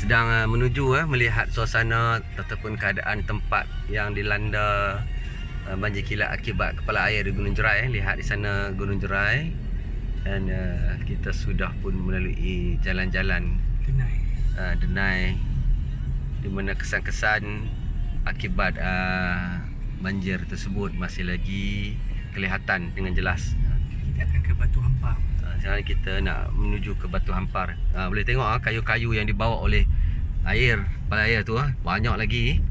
sedang menuju melihat suasana ataupun keadaan tempat yang dilanda banjir kilat akibat kepala air di Gunung Jerai. Lihat di sana Gunung Jerai, dan kita sudah pun melalui jalan-jalan Denai, di mana kesan-kesan akibat banjir tersebut masih lagi kelihatan dengan jelas. Kita akan ke Batu Hampar. Sekarang kita nak menuju ke Batu Hampar. Boleh tengok kayu-kayu yang dibawa oleh air, kepala air tu banyak lagi.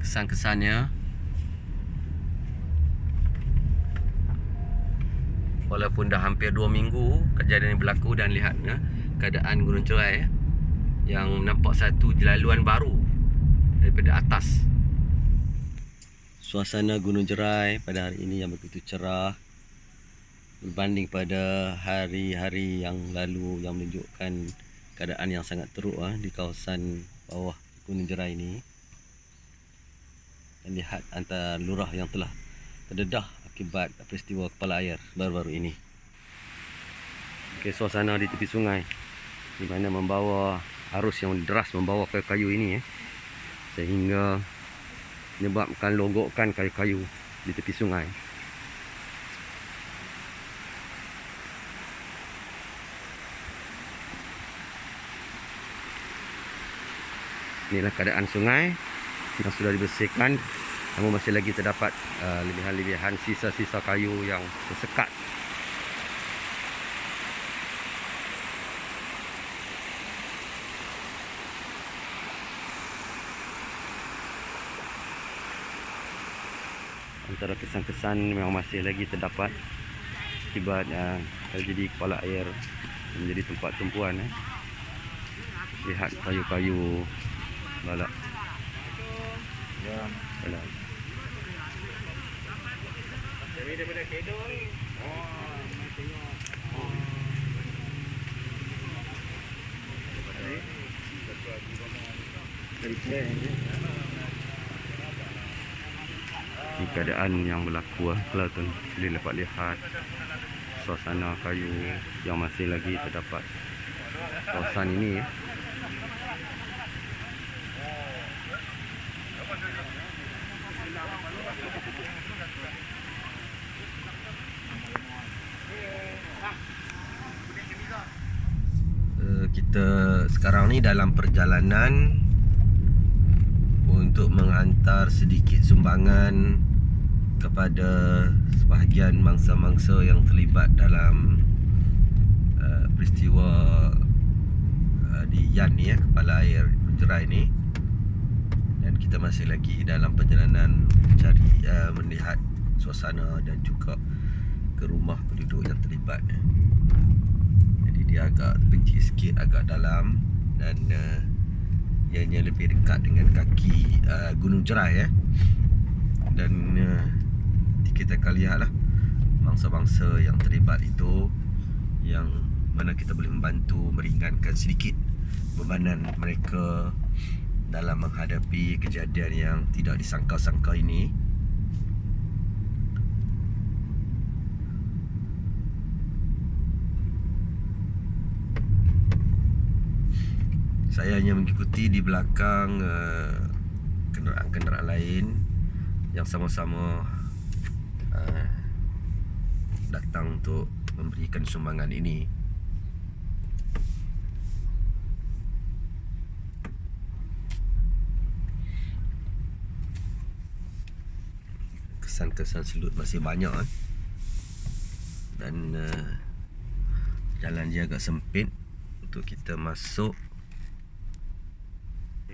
Kesan-kesannya. Walaupun dah hampir 2 minggu kejadian ini berlaku, dan lihat keadaan Gunung Jerai yang nampak satu laluan baru daripada atas. Suasana Gunung Jerai pada hari ini yang begitu cerah berbanding pada hari-hari yang lalu yang menunjukkan keadaan yang sangat teruk di kawasan bawah Gunung Jerai ini. Dan lihat antara lurah yang telah terdedah akibat peristiwa kepala air baru-baru ini. Okey, suasana di tepi sungai di mana membawa arus yang deras membawa kayu-kayu ini sehingga menyebabkan longgokan kayu-kayu di tepi sungai. Inilah keadaan sungai yang sudah dibersihkan, namun masih lagi terdapat lebihan-lebihan sisa-sisa kayu yang tersekat. Antara kesan-kesan memang masih lagi terdapat akibat terjadi kepala air menjadi tempat tumpuan. Lihat kayu-kayu balak. Balak. Ini keadaan yang berlaku kalau tu boleh dapat lihat suasana kayu yang masih lagi terdapat kawasan ini Kita sekarang ni dalam perjalanan untuk menghantar sedikit sumbangan kepada sebahagian mangsa-mangsa yang terlibat dalam peristiwa di Yan ni kepala air Jerai ni. Dan kita masih lagi dalam perjalanan mencari melihat suasana dan juga ke rumah penduduk yang terlibat. Jadi dia agak terpencil sikit, agak dalam, dan ianya lebih dekat dengan kaki Gunung Jerai dan kita akan lihatlah bangsa-bangsa yang terlibat itu, yang mana kita boleh membantu meringankan sedikit bebanan mereka dalam menghadapi kejadian yang tidak disangka-sangka ini. Saya hanya mengikuti di belakang kenderaan-kenderaan lain yang sama-sama datang untuk memberikan sumbangan ini. Kesan-kesan selut masih banyak dan jalan dia agak sempit untuk kita masuk.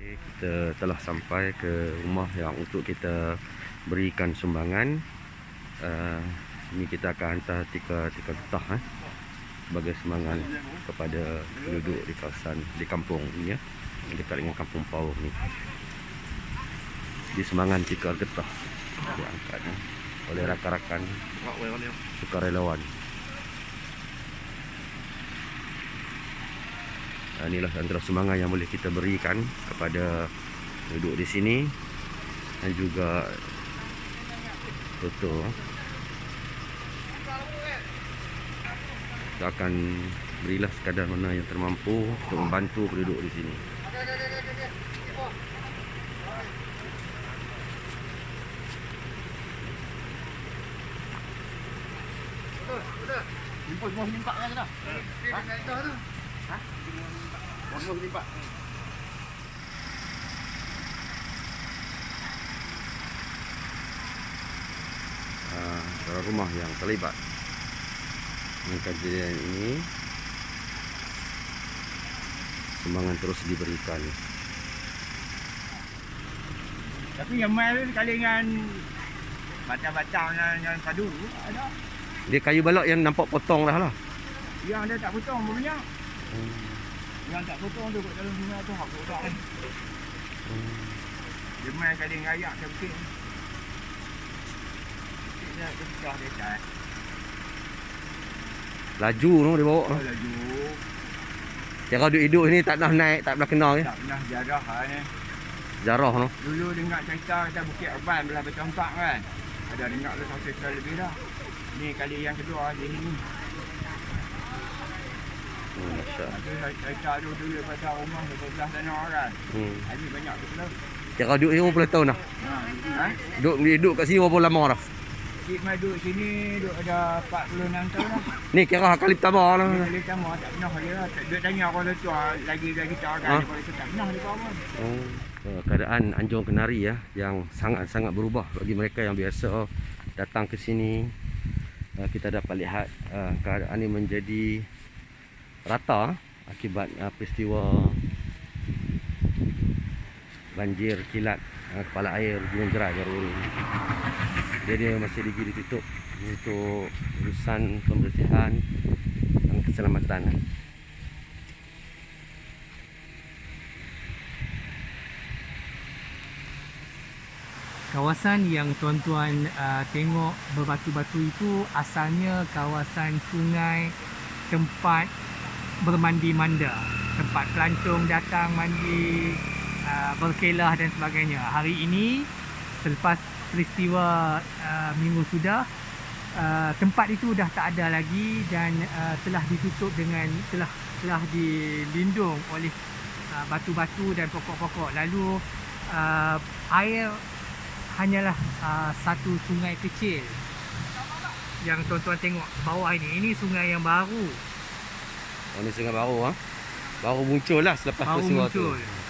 Kita telah sampai ke rumah yang untuk kita berikan sumbangan. Sini kita akan hantar 3 getah sebagai sumbangan kepada penduduk di kawasan di kampung ini dekat dengan Kampung Pau ni. Di sumbangan 3 getah diangkat oleh rakan-rakan sukarelawan. Inilah antara sumbangan yang boleh kita berikan kepada penduduk di sini, dan juga foto. Kita akan berilah sekadar mana yang termampu untuk membantu penduduk di sini. Jemput semua nimpak kan dah. Ha? Semua nimpak. Para rumah yang terlibat dengan kejadian ini, sumbangan terus diberikan. Tapi yang mai ni kali dengan batang-batang dengan padu ada. Dia kayu balok yang nampak potong dah lah. Yang dia tak potong banyak. Yang tak potong tu kat dalam sungai tu hak potong. Dia mai kali dengan ayak sikit. Dia pecah dia cat. Laju tu dia bawa. Laju. Cara duduk-duduk ni tak pernah naik, tak pernah kena ke? Tak pernah jarah ni. Jarah tu. Dulu dengar cerita kata Bukit Arban belah Batu Empat kan. Ada dengar lu 1 cerita lebih dah. Ni kali yang kedua di sini. Masya. Ada cerita dulu pada rumah sebelah sana kan. Ini banyak betul. Cara duduk ni berapa tahun dah? Ha? Duduk kat sini berapa lama dah? Cik Mai duduk sini duduk ada 46 tahun dah. Ni kira kali pertama lah. Ni kali pertama tak pernah dia lah. Dia tanya orang tua lagi kita kan. Dia tak pernah dia pun. Keadaan Anjung Kenari ya, yang sangat-sangat berubah bagi mereka yang biasa datang ke sini. Kita dapat lihat keadaan ini menjadi rata akibat peristiwa banjir kilat kepala air Gunung Jerai baru ini. Jadi masih lagi ditutup untuk urusan pembersihan dan keselamatan. Kawasan yang tuan-tuan tengok berbatu-batu itu asalnya kawasan sungai tempat bermandi manda, tempat pelancong datang mandi, berkelah dan sebagainya. Hari ini selepas peristiwa minggu sudah, tempat itu dah tak ada lagi dan telah ditutup dengan telah dilindung oleh batu-batu dan pokok-pokok. Lalu air hanyalah satu sungai kecil yang tuan-tuan tengok bawah ini. Ini sungai yang baru. Oh, ni sungai baru ha? Baru muncul lah selepas Baru peristiwa muncul. tu.